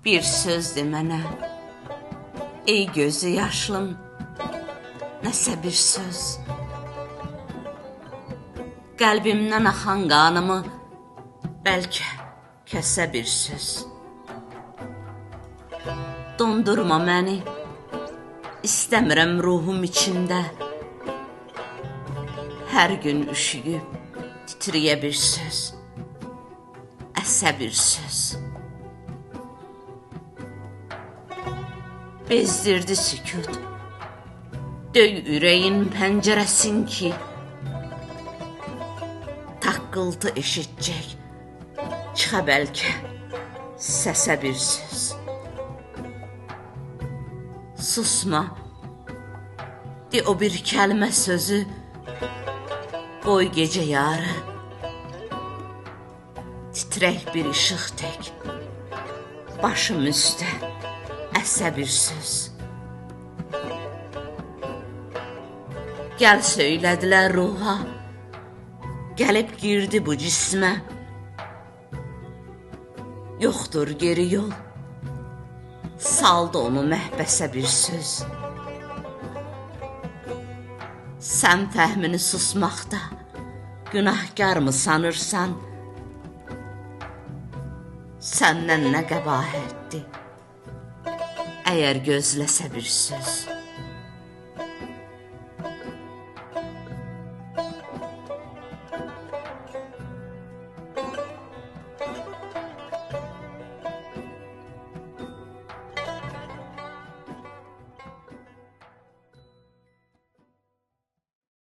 Bir söz de mənə, ey gözü yaşlım, nəsə bir söz. Qəlbimdən axan qanımı bəlkə kəsə bir söz. Dondurma məni, istəmirəm ruhum içində. Hər gün üşüyüb titriyə bir söz, əsə bir söz. Bezdirdi sükut, döy ürəyin pəncərəsin ki, taqqıltı eşitcək, çıxa bəlkə səsə bir söz. Susma, de o bir kəlmə sözü, qoy gecə yarı, titrək bir işıq tək, başım üstə əsə bir söz. Gəl söylədilər ruha, gəlib girdi bu cismə. Yoxdur geri yol, saldı onu məhbəsə bir söz. Sən fəhmini susmaqda günahkar mı sanırsan? Səndən nə qəbahətdir, əgər gözləsə bir söz.